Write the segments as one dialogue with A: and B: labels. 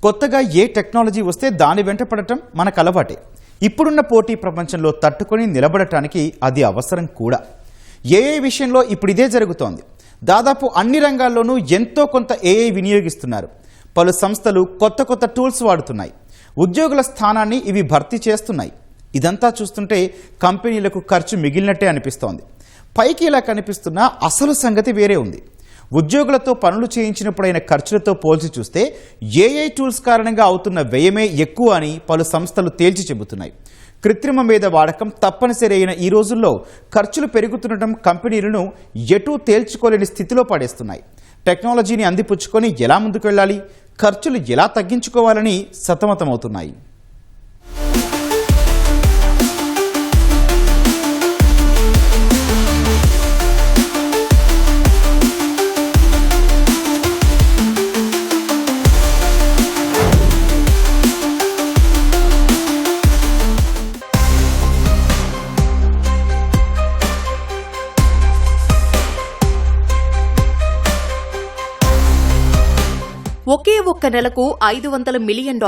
A: కొత్తగా ఏ టెక్నాలజీ వస్తే దాని వెంట పడటం మనకు అలవాటే. ఇప్పుడున్న పోటీ ప్రపంచంలో తట్టుకొని నిలబడటానికి అది అవసరం కూడా. ఏఐ విషయంలో ఇప్పుడు ఇదే జరుగుతోంది. దాదాపు అన్ని రంగాల్లోనూ ఎంతో కొంత ఏఐ వినియోగిస్తున్నారు. పలు సంస్థలు కొత్త కొత్త టూల్స్ వాడుతున్నాయి. ఉద్యోగుల స్థానాన్ని ఇవి భర్తీ చేస్తున్నాయి. ఇదంతా చూస్తుంటే కంపెనీలకు ఖర్చు మిగిలినట్టే అనిపిస్తోంది. పైకి ఇలా కనిపిస్తున్నా అసలు సంగతి వేరే ఉంది. ఉద్యోగులతో పనులు చేయించినప్పుడైన ఖర్చులతో పోల్చి చూస్తే ఏఐ టూల్స్ కారణంగా అవుతున్న వ్యయమే ఎక్కువ అని పలు సంస్థలు తేల్చి చెబుతున్నాయి. కృత్రిమ మేధ వాడకం తప్పనిసరి అయిన ఈ రోజుల్లో ఖర్చులు పెరుగుతుండటం కంపెనీలను ఎటూ తేల్చుకోలేని స్థితిలో పడేస్తున్నాయి. టెక్నాలజీని అందిపుచ్చుకొని ఎలా ముందుకు వెళ్ళాలి, ఖర్చులు ఎలా తగ్గించుకోవాలని సతమతమవుతున్నాయి.
B: ఒకే ఒక్క నెలకు $500 మిలియన్,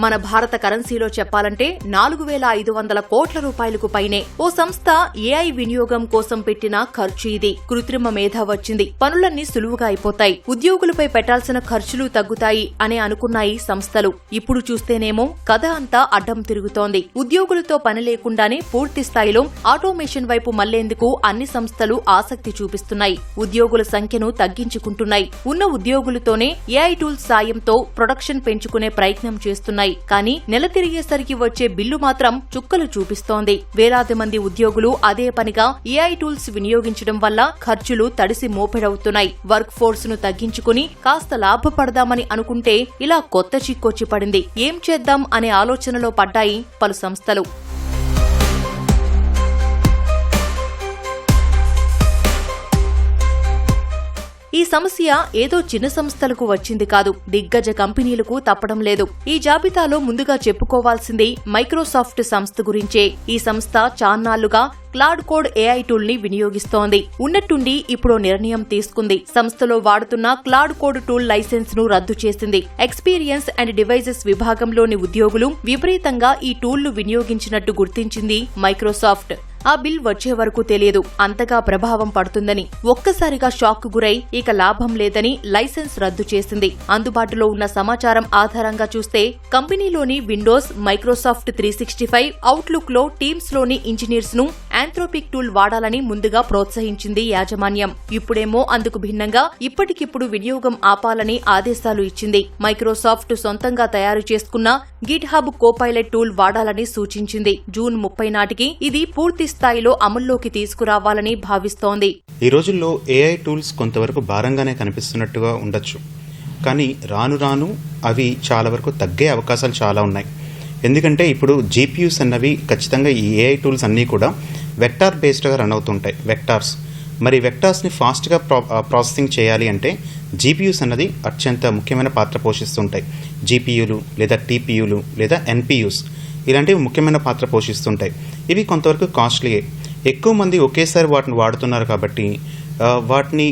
B: మన భారత కరెన్సీలో చెప్పాలంటే 4,500 కోట్ల రూపాయలకు పైనే ఓ సంస్థ ఏఐ వినియోగం కోసం పెట్టిన ఖర్చు ఇది. కృత్రిమ మేధ వచ్చింది, పనులన్నీ సులువుగా అయిపోతాయి, ఉద్యోగులపై పెట్టాల్సిన ఖర్చులు తగ్గుతాయి అని అనుకున్నాయి సంస్థలు. ఇప్పుడు చూస్తేనేమో కథ అంతా అడ్డం తిరుగుతోంది. ఉద్యోగులతో పని లేకుండానే పూర్తి స్థాయిలో ఆటోమేషన్ వైపు మళ్లేందుకు అన్ని సంస్థలు ఆసక్తి చూపిస్తున్నాయి. ఉద్యోగుల సంఖ్యను తగ్గించుకుంటున్నాయి. ఉన్న ఉద్యోగులతోనే ఏఐ టూల్స్ సాయంతో ప్రొడక్షన్ పెంచుకునే ప్రయత్నం చేస్తున్నాయి. కానీ నెల తిరిగేసరికి వచ్చే బిల్లు మాత్రం చుక్కలు చూపిస్తోంది. వేలాది మంది ఉద్యోగులు అదే పనిగా ఏఐ టూల్స్ వినియోగించడం వల్ల ఖర్చులు తడిసి మోపెడవుతున్నాయి. వర్క్ ఫోర్స్ ను తగ్గించుకుని కాస్త లాభపడదామని అనుకుంటే ఇలా కొత్త చిక్కొచ్చి పడింది. ఏం చేద్దాం అనే ఆలోచనలో పడ్డాయి పలు సంస్థలు. ఈ సమస్య ఏదో చిన్న సంస్థలకు వచ్చింది కాదు, దిగ్గజ కంపెనీలకు తప్పడం లేదు. ఈ జాబితాలో ముందుగా చెప్పుకోవాల్సింది మైక్రోసాఫ్ట్ సంస్థ గురించే. ఈ సంస్థ చాన్నాళ్లుగా క్లాడ్ కోడ్ ఏఐ టూల్ ని వినియోగిస్తోంది. ఉన్నట్టుండి ఇప్పుడు నిర్ణయం తీసుకుంది. సంస్థలో వాడుతున్న క్లాడ్ కోడ్ టూల్ లైసెన్స్ ను రద్దు చేసింది. ఎక్స్పీరియన్స్ అండ్ డివైజెస్ విభాగంలోని ఉద్యోగులు విపరీతంగా ఈ టూల్ ను వినియోగించినట్టు గుర్తించింది మైక్రోసాఫ్ట్. ఆ బిల్ వచ్చే వరకు తెలియదు అంతగా ప్రభావం పడుతుందని. ఒక్కసారిగా షాక్ గురై ఇక లాభం లేదని లైసెన్స్ రద్దు చేసింది. అందుబాటులో ఉన్న సమాచారం ఆధారంగా చూస్తే కంపెనీలోని విండోస్, మైక్రోసాఫ్ట్ 365, అవుట్లుక్ లో టీమ్స్ లోని ఇంజనీర్స్ ను ఆంథ్రోపిక్ టూల్ వాడాలని ముందుగా ప్రోత్సహించింది యాజమాన్యం. ఇప్పుడేమో అందుకు భిన్నంగా ఇప్పటికిప్పుడు వినియోగం ఆపాలని ఆదేశాలు ఇచ్చింది. మైక్రోసాఫ్ట్ సొంతంగా తయారు చేసుకున్న గిట్ హబ్ కోపైలట్ టూల్ వాడాలని సూచించింది. జూన్ 30 నాటికి ఇది పూర్తి స్థాయిలో అమల్లోకి తీసుకురావాలని భావిస్తోంది.
C: ఈ రోజుల్లో ఏఐ టూల్స్ కొంతవరకు భారంగానే కనిపిస్తున్నట్టుగా ఉండొచ్చు, కానీ రాను రాను అవి చాలా వరకు తగ్గే అవకాశాలు చాలా ఉన్నాయి. ఎందుకంటే ఇప్పుడు జీపీయూస్ అన్నవి ఖచ్చితంగా ఈ ఏఐ టూల్స్ అన్నీ కూడా వెక్టార్ బేస్డ్గా రన్ అవుతుంటాయి. మరి వెక్టార్స్ని ఫాస్ట్గా ప్రాసెసింగ్ చేయాలి అంటే జీపీయూస్ అన్నది అత్యంత ముఖ్యమైన పాత్ర పోషిస్తుంటాయి. జీపీయూలు లేదా టీపీయూలు లేదా ఎన్పీయూస్ ఇలాంటివి ముఖ్యమైన పాత్ర పోషిస్తుంటాయి. ఇవి కొంతవరకు కాస్ట్లీయే. ఎక్కువ మంది ఒకేసారి వాటిని వాడుతున్నారు కాబట్టి వాటిని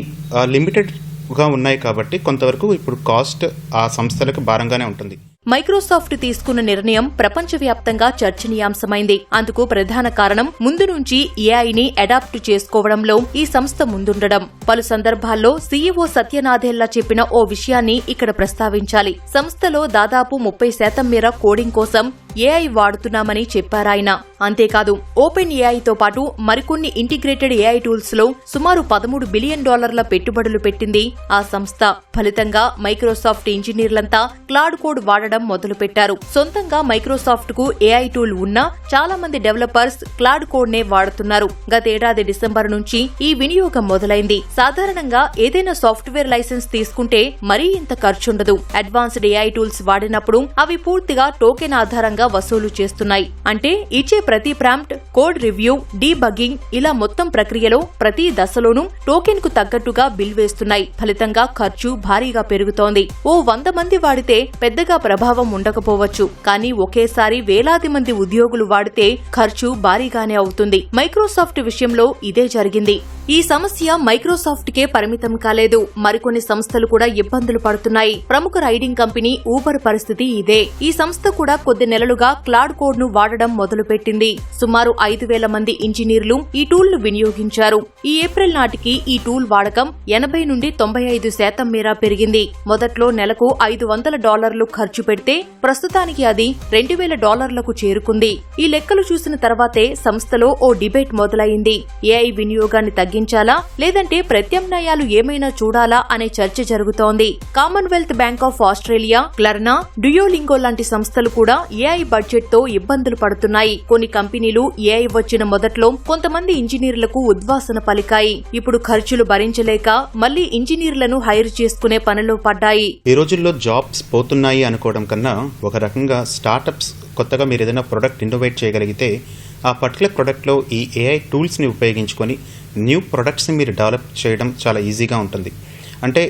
C: లిమిటెడ్గా ఉన్నాయి కాబట్టి కొంతవరకు ఇప్పుడు కాస్ట్ ఆ సంస్థలకు భారంగానే ఉంటుంది.
B: మైక్రోసాఫ్ట్ తీసుకున్న నిర్ణయం ప్రపంచవ్యాప్తంగా చర్చనీయాంశమైంది. అందుకు ప్రధాన కారణం ముందు నుంచి ఏఐని అడాప్ట్ చేసుకోవడంలో ఈ సంస్థ ముందుండడం. పలు సందర్భాల్లో సీఈఓ సత్యనాథెల్లా చెప్పిన ఓ విషయాన్ని ఇక్కడ ప్రస్తావించాలి. సంస్థలో దాదాపు 30% మేర కోడింగ్ కోసం ఏఐ వాడుతున్నామని చెప్పారాయన. అంతేకాదు ఓపెన్ ఏఐతో పాటు మరికొన్ని ఇంటిగ్రేటెడ్ ఏఐ టూల్స్ లో సుమారు $13 బిలియన్ పెట్టుబడులు పెట్టింది ఆ సంస్థ. ఫలితంగా మైక్రోసాఫ్ట్ ఇంజనీర్లంతా క్లాడ్ కోడ్ వాడడం మొదలుపెట్టారు. సొంతంగా మైక్రోసాఫ్ట్ కు ఏఐ టూల్ ఉన్నా చాలా మంది డెవలపర్స్ క్లాడ్ కోడ్ నే వాడుతున్నారు. గతేడాది డిసెంబర్ నుంచి ఈ వినియోగం మొదలైంది. సాధారణంగా ఏదైనా సాఫ్ట్వేర్ లైసెన్స్ తీసుకుంటే మరీ ఇంత ఖర్చుండదు. అడ్వాన్స్డ్ ఏఐ టూల్స్ వాడినప్పుడు అవి పూర్తిగా టోకెన్ ఆధారంగా వసూలు చేస్తున్నాయి. అంటే ఇచ్చే ప్రతి ప్రాంప్ట్, కోడ్ రివ్యూ, డీబగ్గింగ్ ఇలా మొత్తం ప్రక్రియలో ప్రతి దశలోనూ టోకెన్ కు తగ్గట్టుగా బిల్ వేస్తున్నాయి. ఫలితంగా ఖర్చు భారీగా పెరుగుతోంది. ఓ 100 మంది వాడితే పెద్దగా ప్రభావం ఉండకపోవచ్చు, కానీ ఒకేసారి వేలాది మంది ఉద్యోగులు వాడితే ఖర్చు భారీగానే అవుతుంది. మైక్రోసాఫ్ట్ విషయంలో ఇదే జరిగింది. ఈ సమస్య మైక్రోసాఫ్ట్ కే పరిమితం కాలేదు, మరికొన్ని సంస్థలు కూడా ఇబ్బందులు పడుతున్నాయి. ప్రముఖ రైడింగ్ కంపెనీ ఊబర్ పరిస్థితి ఇదే. ఈ సంస్థ కూడా కొద్ది నెలలుగా క్లౌడ్ కోడ్ ను వాడడం మొదలుపెట్టింది. సుమారు 5,000 మంది ఇంజనీర్లు ఈ టూల్ ను వినియోగించారు. ఈ ఏప్రిల్ నాటికి ఈ టూల్ వాడకం 80 నుండి 95% మేర పెరిగింది. మొదట్లో నెలకు $500 ఖర్చు పెడితే ప్రస్తుతానికి అది $2,000 చేరుకుంది. ఈ లెక్కలు చూసిన తర్వాతే సంస్థలో ఓ డిబేట్ మొదలైంది. ఏఐ వినియోగాన్ని తగ్గించాలా లేదంటే ప్రత్యామ్నాయాలు ఏమైనా చూడాలా అనే చర్చ జరుగుతోంది. కామన్వెల్త్ బ్యాంక్ ఆఫ్ ఆస్ట్రేలియా, క్లర్నా, డ్యూయోలింగో లాంటి సంస్థలు కూడా ఏఐ బడ్జెట్ తో ఇబ్బందులు పడుతున్నాయి. కొన్ని కంపెనీలు ఏఐ వచ్చిన మొదట్లో కొంతమంది ఇంజనీర్లకు ఉద్వాసన పలికాయి. ఇప్పుడు ఖర్చులు భరించలేక మళ్లీ ఇంజనీర్లను హైర్ చేసుకునే పనిలో పడ్డాయి.
C: ఈ రోజుల్లో జాబ్స్ పోతున్నాయి అనుకోవడం కన్నా ఒక రకంగా స్టార్టప్స్ కొత్తగా మీరు ఏదైనా ప్రొడక్ట్ ఇన్నోవేట్ చేయగలిగితే ఆ పర్టికులర్ ప్రొడక్ట్లో ఈ ఏఐ టూల్స్ని ఉపయోగించుకొని న్యూ ప్రొడక్ట్స్ని మీరు డెవలప్ చేయడం చాలా ఈజీగా ఉంటుంది. అంటే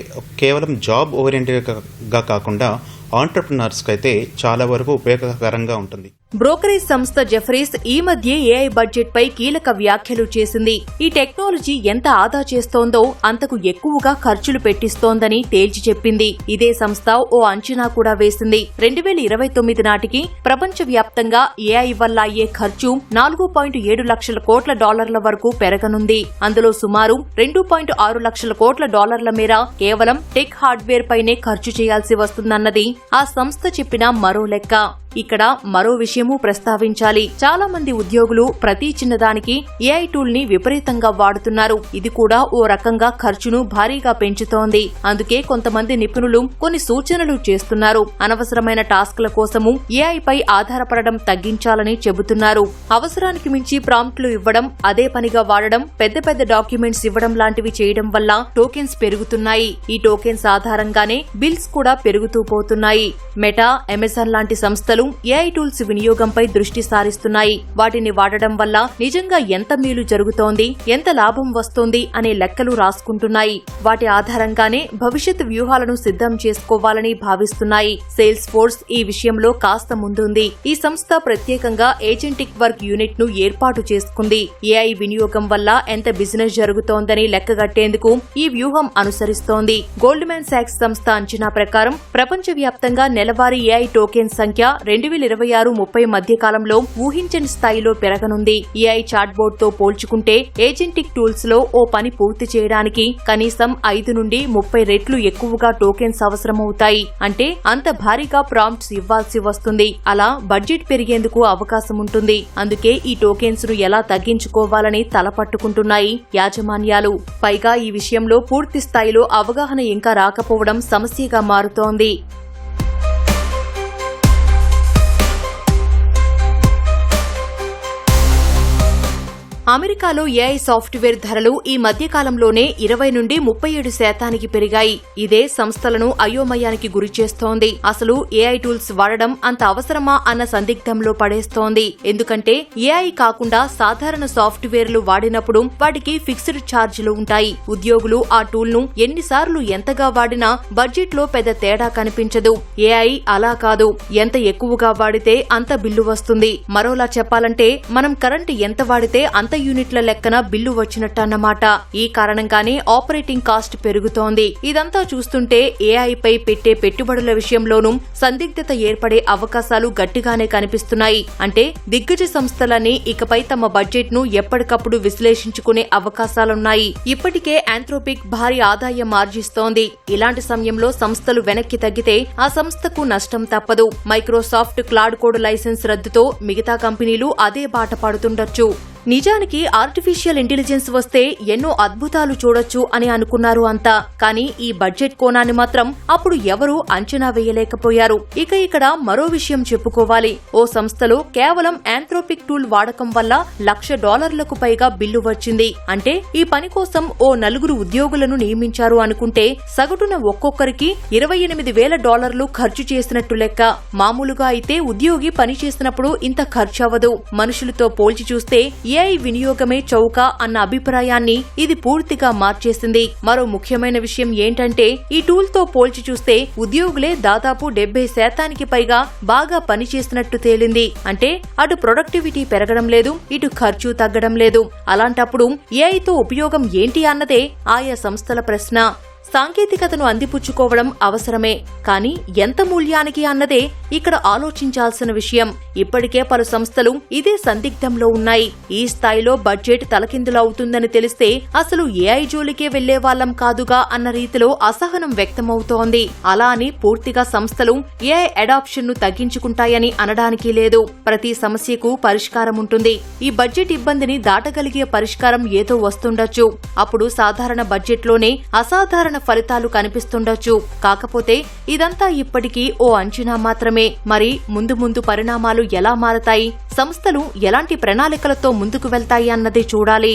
C: కేవలం జాబ్ ఓరియంటెడ్గా కాకుండా ఆంటర్ప్రినర్స్కి అయితే చాలా వరకు ఉపయోగకరంగా ఉంటుంది.
B: బ్రోకరేజ్ సంస్థ జెఫరీస్ ఈ మధ్య ఏఐ బడ్జెట్ పై కీలక వ్యాఖ్యలు చేసింది. ఈ టెక్నాలజీ ఎంత ఆదా చేస్తోందో అంతకు ఎక్కువగా ఖర్చులు పెట్టిస్తోందని తేల్చి చెప్పింది. ఇదే సంస్థ ఓ అంచనా కూడా వేసింది. 2029 నాటికి ప్రపంచవ్యాప్తంగా ఏఐ వల్ల అయ్యే ఖర్చు $4.7 లక్షల కోట్ల వరకు పెరగనుంది. అందులో సుమారు $2.6 లక్షల కోట్ల మేర కేవలం టెక్ హార్డ్వేర్ పైనే ఖర్చు చేయాల్సి వస్తుందన్నది ఆ సంస్థ చెప్పిన మరో లెక్క. ఇక్కడ మరో విషయమూ ప్రస్తావించాలి. చాలా మంది ఉద్యోగులు ప్రతి చిన్నదానికి ఏఐ టూల్ ని విపరీతంగా వాడుతున్నారు. ఇది కూడా ఓ రకంగా ఖర్చును భారీగా పెంచుతోంది. అందుకే కొంతమంది నిపుణులు కొన్ని సూచనలు చేస్తున్నారు. అనవసరమైన టాస్క్ల కోసము ఏఐ పై ఆధారపడడం తగ్గించాలని చెబుతున్నారు. అవసరానికి మించి ప్రాంప్ట్లు ఇవ్వడం, అదే పనిగా వాడడం, పెద్ద పెద్ద డాక్యుమెంట్స్ ఇవ్వడం లాంటివి చేయడం వల్ల టోకెన్స్ పెరుగుతున్నాయి. ఈ టోకెన్స్ ఆధారంగానే బిల్స్ కూడా పెరుగుతూ పోతున్నాయి. మెటా, అమెజాన్ లాంటి సంస్థలు ఏఐ టూల్స్ వినియోగంపై దృష్టి సారిస్తున్నాయి. వాటిని వాడడం వల్ల నిజంగా ఎంత మేలు జరుగుతోంది, ఎంత లాభం వస్తోంది అనే లెక్కలు రాసుకుంటున్నాయి. వాటి ఆధారంగానే భవిష్యత్ వ్యూహాలను సిద్ధం చేసుకోవాలని భావిస్తున్నాయి. సేల్స్ ఫోర్స్ ఈ విషయంలో కాస్త ముందుంది. ఈ సంస్థ ప్రత్యేకంగా ఏజెంటిక్ వర్క్ యూనిట్ ను ఏర్పాటు చేసుకుంది. ఏఐ వినియోగం వల్ల ఎంత బిజినెస్ జరుగుతోందని లెక్కగట్టేందుకు ఈ వ్యూహం అనుసరిస్తోంది. గోల్డ్మ్యాన్ సాక్స్ సంస్థ అంచనా ప్రకారం ప్రపంచవ్యాప్తంగా నెలవారీ ఏఐ టోకెన్ సంఖ్య 2026-30 మధ్య కాలంలో ఊహించని స్థాయిలో పెరగనుంది. ఏఐ చాట్బోట్ తో పోల్చుకుంటే ఏజెంటిక్ టూల్స్ లో ఓ పని పూర్తి చేయడానికి కనీసం 5 నుండి 30 రెట్లు ఎక్కువగా టోకెన్స్ అవసరమవుతాయి. అంటే అంత భారీగా ప్రాంప్ట్స్ ఇవ్వాల్సి వస్తుంది. అలా బడ్జెట్ పెరిగేందుకు అవకాశం ఉంటుంది. అందుకే ఈ టోకెన్స్ ను ఎలా తగ్గించుకోవాలని తలపట్టుకుంటున్నాయి యాజమాన్యాలు. పైగా ఈ విషయంలో పూర్తి స్థాయిలో అవగాహన ఇంకా రాకపోవడం సమస్యగా మారుతోంది. అమెరికాలో ఏఐ సాఫ్ట్వేర్ ధరలు ఈ మధ్యకాలంలోనే 20 నుండి 37% పెరిగాయి. ఇదే సంస్థలను అయోమయానికి గురిచేస్తోంది. అసలు ఏఐ టూల్స్ వాడడం అంత అవసరమా అన్న సందిగ్ధంలో పడేస్తోంది. ఎందుకంటే ఏఐ కాకుండా సాధారణ సాఫ్ట్వేర్లు వాడినప్పుడు వాటికి ఫిక్స్డ్ ఛార్జీలు ఉంటాయి. ఉద్యోగులు ఆ టూల్ ను ఎన్నిసార్లు ఎంతగా వాడినా బడ్జెట్ లో పెద్ద తేడా కనిపించదు. ఏఐ అలా కాదు. ఎంత ఎక్కువగా వాడితే అంత బిల్లు వస్తుంది. మరోలా చెప్పాలంటే మనం కరెంటు ఎంత వాడితే అంత యూనిట్ల లెక్కన బిల్లు వచ్చినట్టన్నమాట. ఈ కారణంగానే ఆపరేటింగ్ కాస్ట్ పెరుగుతోంది. ఇదంతా చూస్తుంటే ఏఐ పై పెట్టే పెట్టుబడుల విషయంలోనూ సందిగ్ధత ఏర్పడే అవకాశాలు గట్టిగానే కనిపిస్తున్నాయి. అంటే దిగ్గజ సంస్థలన్నీ ఇకపై తమ బడ్జెట్ ను ఎప్పటికప్పుడు విశ్లేషించుకునే అవకాశాలున్నాయి. ఇప్పటికే ఆంథ్రోపిక్ భారీ ఆదాయం ఆర్జిస్తోంది. ఇలాంటి సమయంలో సంస్థలు వెనక్కి తగ్గితే ఆ సంస్థకు నష్టం తప్పదు. మైక్రోసాఫ్ట్ క్లౌడ్ కోడ్ లైసెన్స్ రద్దుతో మిగతా కంపెనీలు అదే బాట పడుతుండొచ్చు. నిజానికి ఆర్టిఫిషియల్ ఇంటెలిజెన్స్ వస్తే ఎన్నో అద్భుతాలు చూడొచ్చు అని అనుకున్నారు అంతా. కానీ ఈ బడ్జెట్ కోణాన్ని మాత్రం అప్పుడు ఎవరూ అంచనా వేయలేకపోయారు. ఇక ఇక్కడ మరో విషయం చెప్పుకోవాలి. ఓ సంస్థలో కేవలం ఆంథ్రోపిక్ టూల్ వాడకం వల్ల $1,00,000 పైగా బిల్లు వచ్చింది. అంటే ఈ పని కోసం ఓ 4 ఉద్యోగులను నియమించారు అనుకుంటే సగటున ఒక్కొక్కరికి $28,000 ఖర్చు చేసినట్టు లెక్క. మామూలుగా అయితే ఉద్యోగి పని చేసినప్పుడు ఇంత ఖర్చు అవ్వదు. మనుషులతో పోల్చి చూస్తే ఏఐ వినియోగమే చౌక అన్న అభిప్రాయాన్ని ఇది పూర్తిగా మార్చేసింది. మరో ముఖ్యమైన విషయం ఏంటంటే ఈ టూల్ తో పోల్చి చూస్తే ఉద్యోగులే దాదాపు 70% పైగా బాగా పనిచేసినట్టు తేలింది. అంటే అటు ప్రొడక్టివిటీ పెరగడం లేదు, ఇటు ఖర్చు తగ్గడం లేదు. అలాంటప్పుడు ఏఐతో ఉపయోగం ఏంటి అన్నదే ఆయా సంస్థల ప్రశ్న. సాంకేతికతను అందిపుచ్చుకోవడం అవసరమే, కానీ ఎంత మూల్యానికి అన్నదే ఇక్కడ ఆలోచించాల్సిన విషయం. ఇప్పటికే పలు సంస్థలు ఇదే సందిగ్ధంలో ఉన్నాయి. ఈ స్థాయిలో బడ్జెట్ తలకిందులవుతుందని తెలిస్తే అసలు ఏఐ జోలికే వెళ్లేవాళ్లం కాదుగా అన్న రీతిలో అసహనం వ్యక్తమవుతోంది. అలా అని పూర్తిగా సంస్థలు ఏఐ అడాప్షన్ ను తగ్గించుకుంటాయని అనడానికి లేదు. ప్రతి సమస్యకు పరిష్కారం ఉంటుంది. ఈ బడ్జెట్ ఇబ్బందిని దాటగలిగే పరిష్కారం ఏదో వస్తుండొచ్చు. అప్పుడు సాధారణ బడ్జెట్లోనే అసాధారణ ఫలితాలు కనిపిస్తుండొచ్చు. కాకపోతే ఇదంతా ఇప్పటికీ ఓ అంచనా మాత్రమే. మరి ముందు ముందు పరిణామాలు ఎలా మారతాయి, సంస్థలు ఎలాంటి ప్రణాళికలతో ముందుకు వెళ్తాయి అన్నది చూడాలి.